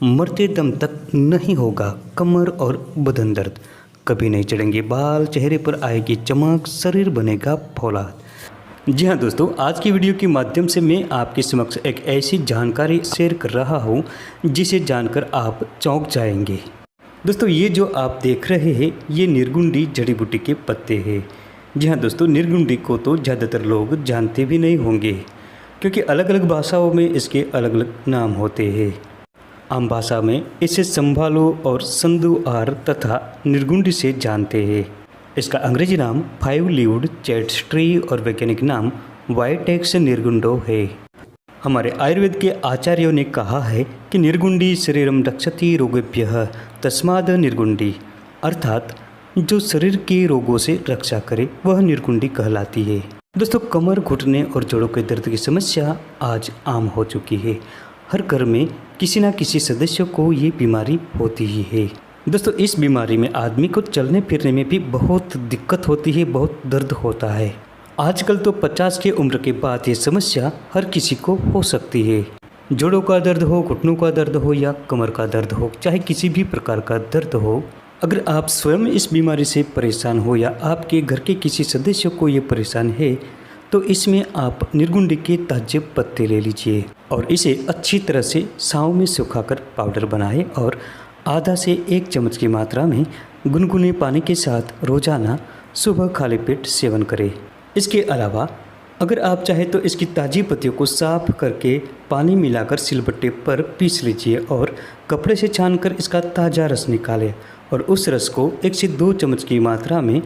मरते दम तक नहीं होगा कमर और बदन दर्द, कभी नहीं चढ़ेंगे बाल, चेहरे पर आएगी चमक, शरीर बनेगा फौलाद। जी हाँ दोस्तों, आज की वीडियो के माध्यम से मैं आपके समक्ष एक ऐसी जानकारी शेयर कर रहा हूँ जिसे जानकर आप चौंक जाएंगे। दोस्तों, ये जो आप देख रहे हैं ये निर्गुंडी जड़ी बूटी के पत्ते हैं। जी हाँ दोस्तों, निर्गुंडी को तो ज़्यादातर लोग जानते भी नहीं होंगे क्योंकि अलग अलग भाषाओं में इसके अलग अलग नाम होते हैं। आम भाषा में इसे संभालो और संदुआर तथा निर्गुंडी से जानते हैं। इसका अंग्रेजी नाम 5 लीव्ड चैट्स ट्री और वैज्ञानिक नाम वाइटेक्स निर्गुंडो है। हमारे आयुर्वेद के आचार्यों ने कहा है कि निर्गुंडी शरीरम रक्षति रोगेभ्यः तस्माद निर्गुंडी, अर्थात जो शरीर के रोगों से रक्षा करे वह निर्गुंडी कहलाती है। दोस्तों, कमर, घुटने और जोड़ों के दर्द की समस्या आज आम हो चुकी है। हर घर में किसी न किसी सदस्य को ये बीमारी होती ही है। दोस्तों, इस बीमारी में आदमी को चलने फिरने में भी बहुत दिक्कत होती है, बहुत दर्द होता है। आजकल तो 50 की उम्र के बाद ये समस्या हर किसी को हो सकती है। जोड़ों का दर्द हो, घुटनों का दर्द हो या कमर का दर्द हो, चाहे किसी भी प्रकार का दर्द हो, अगर आप स्वयं इस बीमारी से परेशान हो या आपके घर के किसी सदस्य को ये परेशान है तो इसमें आप निर्गुंडी के ताजे पत्ते ले लीजिए और इसे अच्छी तरह से छांव में सुखाकर पाउडर बनाएं और आधा से 1 चम्मच की मात्रा में गुनगुने पानी के साथ रोजाना सुबह खाली पेट सेवन करें। इसके अलावा अगर आप चाहें तो इसकी ताज़ी पत्तियों को साफ करके पानी मिलाकर सिलबट्टे पर पीस लीजिए और कपड़े से छानकर इसका ताज़ा रस निकालें और उस रस को 1 से 2 चम्मच की मात्रा में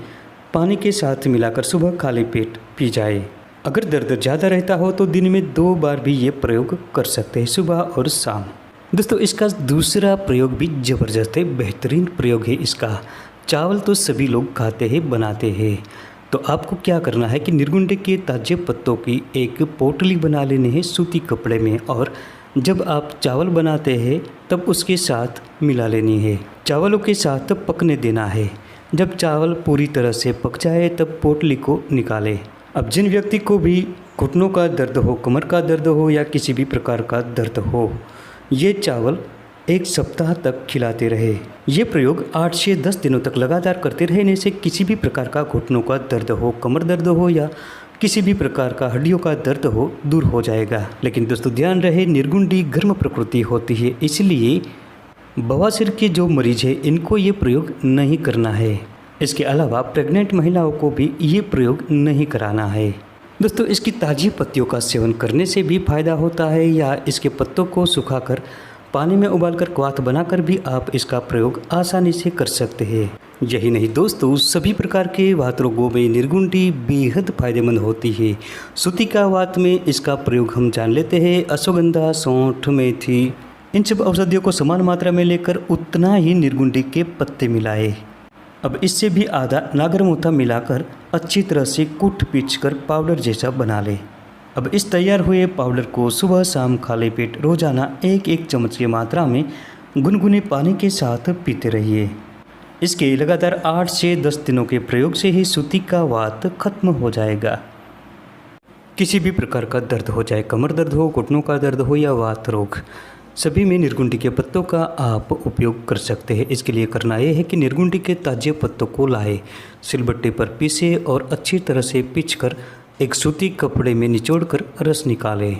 पानी के साथ मिलाकर सुबह खाली पेट पी जाए। अगर दर्द ज़्यादा रहता हो तो दिन में 2 बार भी ये प्रयोग कर सकते हैं, सुबह और शाम। दोस्तों, इसका दूसरा प्रयोग भी ज़बरदस्त है, बेहतरीन प्रयोग है इसका। चावल तो सभी लोग खाते हैं, बनाते हैं। तो आपको क्या करना है कि निर्गुंडी के ताजे पत्तों की एक पोटली बना लेनी है सूती कपड़े में और जब आप चावल बनाते हैं तब उसके साथ मिला लेनी है। चावलों के साथ पकने देना है। जब चावल पूरी तरह से पक जाए तब पोटली को निकालें। अब जिन व्यक्ति को भी घुटनों का दर्द हो, कमर का दर्द हो या किसी भी प्रकार का दर्द हो, ये चावल 1 सप्ताह तक खिलाते रहे। ये प्रयोग 8 से 10 दिनों तक लगातार करते रहने से किसी भी प्रकार का घुटनों का दर्द हो, कमर दर्द हो या किसी भी प्रकार का हड्डियों का दर्द हो, दूर हो जाएगा। लेकिन दोस्तों, ध्यान रहे निर्गुंडी गर्म प्रकृति होती है, इसलिए बवासीर के जो मरीज है इनको ये प्रयोग नहीं करना है। इसके अलावा प्रेग्नेंट महिलाओं को भी ये प्रयोग नहीं कराना है। दोस्तों, इसकी ताज़ी पत्तियों का सेवन करने से भी फायदा होता है या इसके पत्तों को सुखाकर पानी में उबालकर क्वाथ बनाकर भी आप इसका प्रयोग आसानी से कर सकते हैं। यही नहीं दोस्तों, सभी प्रकार के वात रोगों में निर्गुंडी बेहद फायदेमंद होती है। सूती का वात में इसका प्रयोग हम जान लेते हैं। अश्वगंधा, सौंठ, मेथी, इन सब औषधियों को समान मात्रा में लेकर उतना ही निर्गुंडी के पत्ते मिलाए। अब इससे भी आधा नागरमोथा मिलाकर अच्छी तरह से कूट पीच कर पाउडर जैसा बना लें। अब इस तैयार हुए पाउडर को सुबह शाम खाली पेट रोजाना 1-1 चम्मच की मात्रा में गुनगुने पानी के साथ पीते रहिए। इसके लगातार 8 से 10 दिनों के प्रयोग से ही सूती का वात खत्म हो जाएगा। किसी भी प्रकार का दर्द हो, चाहे कमर दर्द हो, घुटनों का दर्द हो या वात रोग, सभी में निर्गुंडी के पत्तों का आप उपयोग कर सकते हैं। इसके लिए करना यह है कि निर्गुंडी के ताजे पत्तों को लाए, सिलबट्टे पर पीसे और अच्छी तरह से पीसकर एक सूती कपड़े में निचोड़कर रस निकालें।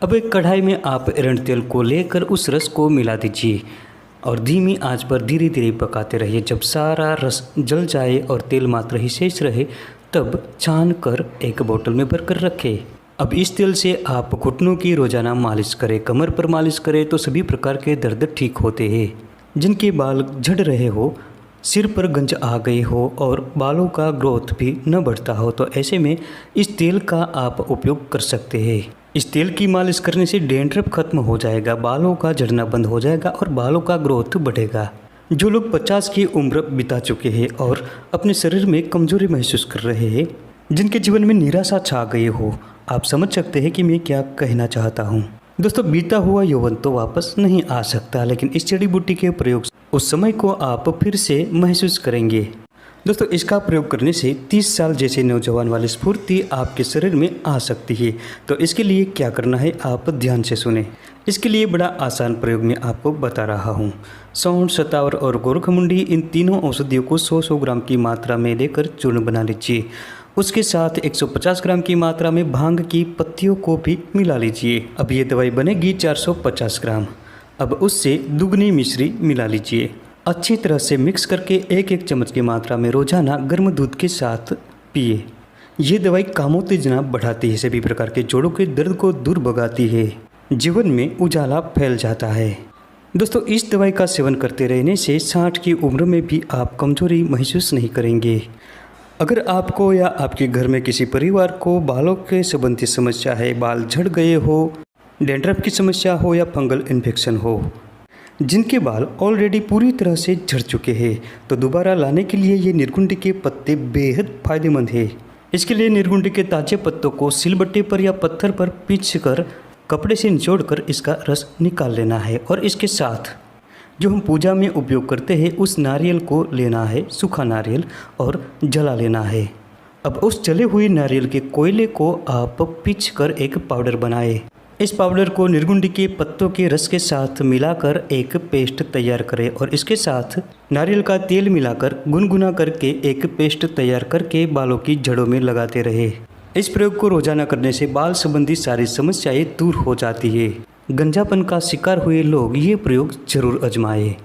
अब एक कढ़ाई में आप एरंड तेल को लेकर उस रस को मिला दीजिए और धीमी आंच पर धीरे धीरे पकाते रहिए। जब सारा रस जल जाए और तेल मात्र ही शेष रहे तब छान कर एक बोतल में भरकर रखें। अब इस तेल से आप घुटनों की रोजाना मालिश करें, कमर पर मालिश करें तो सभी प्रकार के दर्द ठीक होते हैं। जिनके बाल झड़ रहे हो, सिर पर गंज आ गई हो और बालों का ग्रोथ भी न बढ़ता हो तो ऐसे में इस तेल का आप उपयोग कर सकते हैं। इस तेल की मालिश करने से डैंड्रफ खत्म हो जाएगा, बालों का झड़ना बंद हो जाएगा और बालों का ग्रोथ बढ़ेगा। जो लोग 50 की उम्र बिता चुके हैं और अपने शरीर में कमजोरी महसूस कर रहे हैं, जिनके जीवन में निराशा छा गई हो, आप समझ सकते हैं कि मैं क्या कहना चाहता हूँ। दोस्तों, बीता हुआ यौवन तो वापस नहीं आ सकता, लेकिन इस जड़ी बूटी के प्रयोग उस समय को आप फिर से महसूस करेंगे। दोस्तों इसका प्रयोग करने से 30 साल जैसे नौजवान वाली स्फूर्ति आपके शरीर में आ सकती है। तो इसके लिए क्या करना है आप ध्यान से सुने। इसके लिए बड़ा आसान प्रयोग मैं आपको बता रहा हूँ। सौंठ, शतावर और गोरखमुंडी इन तीनों औषधियों को 100-100 ग्राम की मात्रा में लेकर चूर्ण बना लीजिए। उसके साथ 150 ग्राम की मात्रा में भांग की पत्तियों को भी मिला लीजिए। अब ये दवाई बनेगी 450 ग्राम। अब उससे दुगनी मिश्री मिला लीजिए। अच्छी तरह से मिक्स करके 1-1 चम्मच की मात्रा में रोजाना गर्म दूध के साथ पिए। ये दवाई कामोत्तेजना बढ़ाती है, सभी प्रकार के जोड़ों के दर्द को दूर भगाती है, जीवन में उजाला फैल जाता है। दोस्तों इस दवाई का सेवन करते रहने से 60 की उम्र में भी आप कमजोरी महसूस नहीं करेंगे। अगर आपको या आपके घर में किसी परिवार को बालों के संबंधी समस्या है, बाल झड़ गए हो, डैंड्रफ की समस्या हो या फंगल इन्फेक्शन हो, जिनके बाल ऑलरेडी पूरी तरह से झड़ चुके हैं, तो दोबारा लाने के लिए ये निर्गुंडी के पत्ते बेहद फायदेमंद है। इसके लिए निर्गुंडी के ताजे पत्तों को सिलबट्टे पर या पत्थर पर पीसकर कपड़े से निचोड़कर इसका रस निकाल लेना है और इसके साथ जो हम पूजा में उपयोग करते हैं उस नारियल को लेना है, सूखा नारियल, और जला लेना है। अब उस जले हुए नारियल के कोयले को आप पीसकर एक पाउडर बनाएं। इस पाउडर को निर्गुंडी के पत्तों के रस के साथ मिलाकर एक पेस्ट तैयार करें और इसके साथ नारियल का तेल मिलाकर गुनगुना करके एक पेस्ट तैयार करके बालों की जड़ों में लगाते रहे। इस प्रयोग को रोजाना करने से बाल संबंधी सारी समस्याएं दूर हो जाती है। गंजापन का शिकार हुए लोग ये प्रयोग जरूर आजमाएं।